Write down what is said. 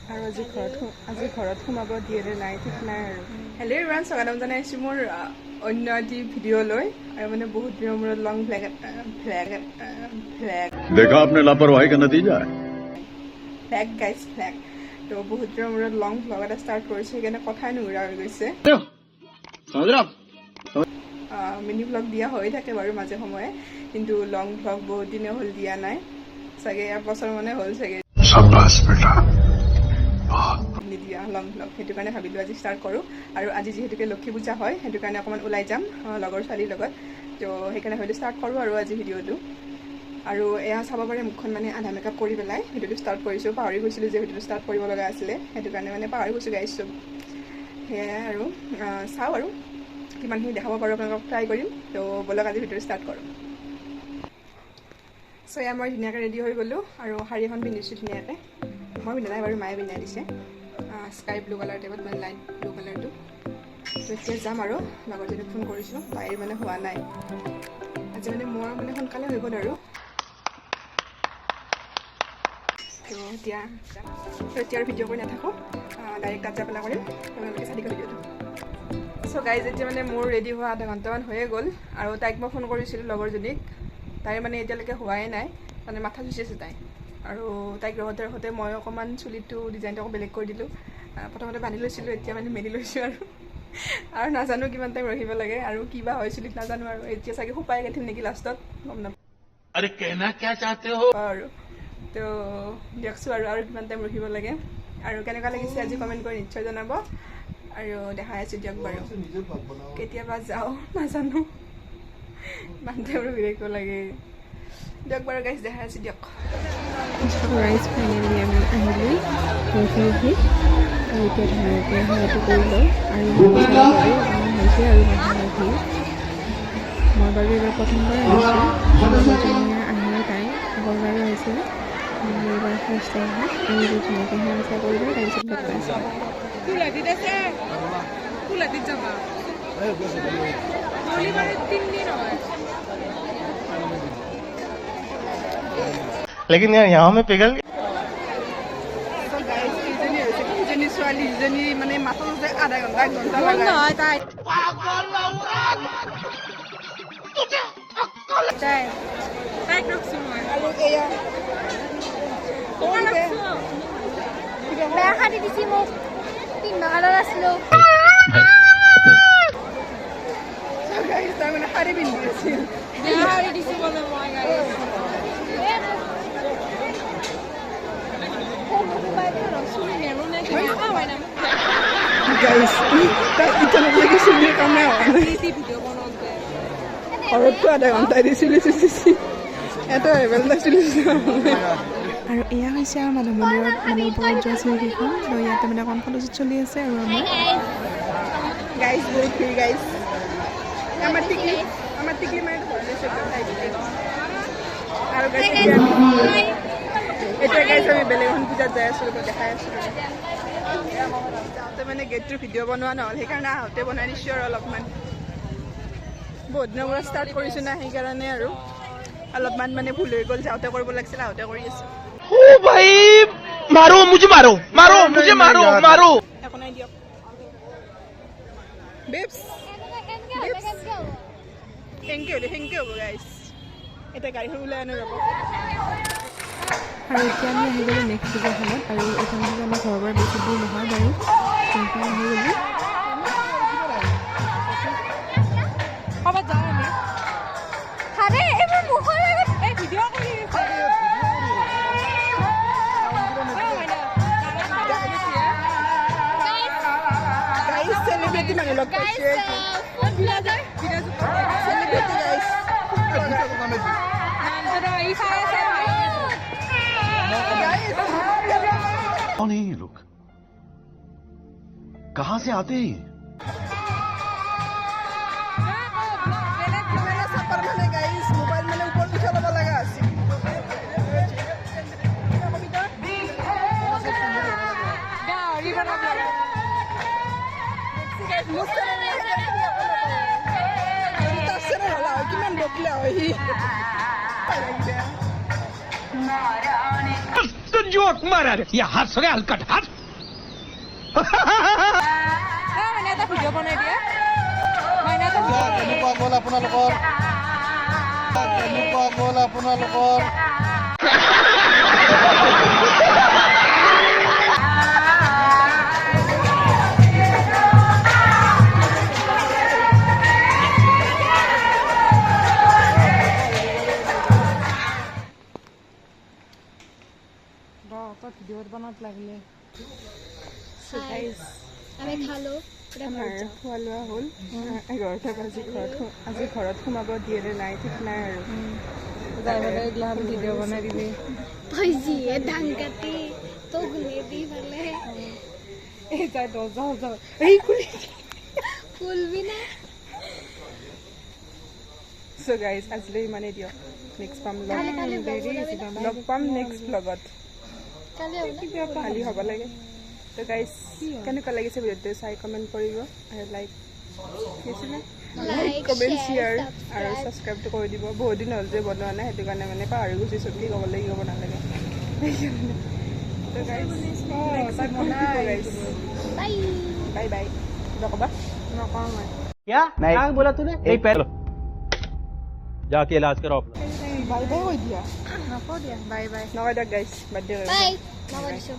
আৰু আজি ঘৰত সোমাব দিয়ে নাই ঠিক নাই আৰু হেল্ল' এভৰিৱান স্বাগতম জনাইছোঁ মোৰ অন্য এটি ভিডিঅ' লৈ আৰু মানে বহুত দিনৰ মূৰত লং ফ্লেগ देखा आपने लापरवाही का नतीजा है ফ্লেগ গাইজ ফ্লেগ তো বহুত দিনৰ মূৰত লং ভ্লগ এটা ষ্টাৰ্ট কৰিছোঁ সেইকাৰণে কথাই নুঘূৰা হৈ গৈছে মিনি ভ্লগ দিয়া হৈ থাকে বাৰু মাজে সময়ে কিন্তু লং ভ্লগ বহুত দিনে হ'ল দিয়া নাই চাগে এবছৰ মানে হ'ল চাগে নিদিয়া লং ভ্লগ সেইটো কাৰণে ভাবিলোঁ আজি ষ্টাৰ্ট কৰোঁ আৰু আজি যিহেতুকে লক্ষী পূজা হয় সেইটো কাৰণে অকণমান ওলাই যাম লগৰ ছোৱালীৰ লগত তো সেইকাৰণে ভাবিলোঁ ষ্টাৰ্ট কৰোঁ আৰু আজি ভিডিঅ'টো আৰু এয়া চাব পাৰে মুখখন মানে আধা মেকআপ কৰি পেলাই ভিডিঅ'টো ষ্টাৰ্ট কৰিছোঁ পাহৰি গৈছিলোঁ যে ভিডিঅ'টো ষ্টাৰ্ট কৰিব লগা আছিলে সেইটো কাৰণে মানে পাহৰি গৈছোঁ গাইছোঁ সেয়াই আৰু চাওঁ আৰু কিমানখিনি দেখাব পাৰোঁ আপোনালোকক ট্ৰাই কৰিম তো ব'লক আজি ভিডিঅ'টো ষ্টাৰ্ট কৰোঁ চ' এয়া মই ধুনীয়াকৈ ৰেডি হৈ গ'লোঁ আৰু শাৰী এখন পিন্ধিছোঁ ধুনীয়াকৈ মই পিন্ধা নাই বাৰু মায়ে পিন্ধাই দিছে স্কাই ব্লু কালাৰ টাইপত মানে লাইট ব্লু কালাৰটো তো এতিয়া যাম আৰু লগৰজনীক ফোন কৰিছোঁ তাইৰ মানে হোৱা নাই আজি মানে মোৰ মানে সোনকালে হৈ গ'ল আৰু তো এতিয়া আৰু ভিডিঅ' কৰি নাথাকোঁ ডাইৰেক্ট তাত যাই পেলাই কৰিম আপোনালোকে চাই দিব ভিডিঅ'টো চ' গাইজ এতিয়া মানে মোৰ ৰেডি হোৱা আধা ঘণ্টামান হৈয়ে গ'ল আৰু তাইক মই ফোন কৰিছিলোঁ লগৰজনীক তাইৰ মানে এতিয়ালৈকে হোৱাই নাই মানে মাথা চুচি আছে তাই আৰু তাইক ৰহোতে মই অকণমান চুলিটো ডিজাইনটো অকণ বেলেগ কৰি দিলোঁ প্ৰথমতে বান্ধি লৈছিলোঁ এতিয়া মানে মেলি লৈছোঁ আৰু নাজানো কিমান টাইম ৰখিব লাগে আৰু কিবা হয় চুলিত নাজানো আৰু এতিয়া চাগে সোপাই গাঠিম নেকি লাষ্টত গম নাপাওঁ আৰু তো দিয়কচোন আৰু কিমান টাইম ৰখিব লাগে আৰু কেনেকুৱা লাগিছে আজি কমেণ্ট কৰি নিশ্চয় জনাব আৰু দেখাই আছোঁ দিয়ক বাৰু কেতিয়াবা যাওঁ নাজানো ইমান টাইম ৰখি থাকিব লাগে দিয়ক বাৰু গাইজ দেখাই আছোঁ দিয়ক ৰাইজ ফাইনেলি আমি আহিলোঁ ৰখি ৰখি আৰু এতিয়া ধুনীয়াকৈ সেৱাটো কৰি লওঁ আৰু হৈছে আৰু নহয় মই বাৰু এইবাৰ প্ৰথমবাৰ আহিছোঁ আহিলে তাই আগৰবাৰো আহিছিলে এইবাৰ ফাৰ্ষ্ট টাইম হয় আমি ধুনীয়াকৈ সেৱা চেৱা কৰি লওঁ তাৰপিছত লগ পাইছোঁ लेकिन यार यहाँ में पिघल ছোৱালী যিজনী মানে মাথোতে আধা ঘণ্টা এক ঘণ্টা তাৰমানে শাৰী পিন্ধি আছিল ঘৰততো আধা ঘণ্টা দি চুলি চুচিছি এটা এবেলা চুলি আৰু এয়া হৈছে আমাৰ মাধৱ মন্দিৰত মানে ওপৰত যোৱা চিৰিকেইখন তো ইয়াতে মানে অকণ ফটোশ্বুট চলি আছে আৰু আমাৰ গাইজ বহুত ভিৰ গাইজ আমাৰ টিকলি মানে আৰু এতিয়া গাইজ আমি বেলেগ এখন পূজাত যাই আছোঁ দেখাই আছোঁ যাওঁতে মানে গেটটোৰ ভিডিঅ' বনোৱা নহ'ল সেইকাৰণে আহোঁতে বনাই দিছোঁ আৰু অলপমান বহুত দিনৰ পৰা ষ্টাৰ্ট কৰিছোঁ না সেইকাৰণে আৰু অলপমান মানে ভুল হৈ গ'ল যাওঁতে কৰিব লাগিছিল আহোঁতে কৰি আছোঁ একো নাই দিয়ক থেংক ইউ হ'ব গাইজ এতিয়া গাড়ীখন ওলাই আনো যাব আৰু এতিয়া আমি আহি গ'লোঁ নেক্সট পূজাখনত আৰু এইখন পূজা আমাৰ ঘৰৰ পৰা বেছি দূৰ নহয় বাৰু সেইখন আহি গ'লোঁ মানে লগ পাইছে कौन है ये लोग कहाँ से आते हैं মোবাইল মানে ওপৰত উঠাই ল'ব লগা আছিল কিমান বদলা হয় तो जोक मारा रे ये हंस रहे हलकट हंस মানে এটা ভিডিঅ' বনাই দিয়া মানে এটা কেনেকুৱা গ'ল আপোনালোকৰ আমি খালো আমাৰ খোৱা লোৱা হ'ল 11টা বাজি আজি ঘৰত সোমাব দিয়ে নে নাই ঠিক নাই আৰু ড্ৰাইভাৰে এইগিলাখন ভিডিঅ' বনাই দিবি তই যিয়ে ধান কাটি তো গুলিয়ে দি পেলে এই যাই দৰ্জা এই খুলি ফুলবি না চ' গাইজ আজিলৈ ইমানেই দিয়ক নেক্সট পাম লগ পাম নেক্সট ব্লগত কালি খালী হ'ব লাগে তো গাইজ কেনেকুৱা লাগিছে ভিডিঅ'টো চাই কমেণ্ট কৰিব আৰু লাইক কমেণ্ট শ্বেয়াৰ আৰু ছাবস্ক্ৰাইবটো কৰি দিব বহুত দিন হ'ল যে বনোৱা নাই সেইটো কাৰণে মানে পাহৰি গৈছোঁ বুলি ক'ব লাগিব ক'ব নালাগে তো গাইজ বাই বাই নক'বা নকওঁ মই क्या क्या बोला तूने नहीं पहले जाके इलाज कराओ अपना বাই বাই কৈ দিয়া নকওঁ দিয়া বাই বাই নকওঁ দিয়ক গাইজ বাদ দিয়ক বাই মই কৰিছো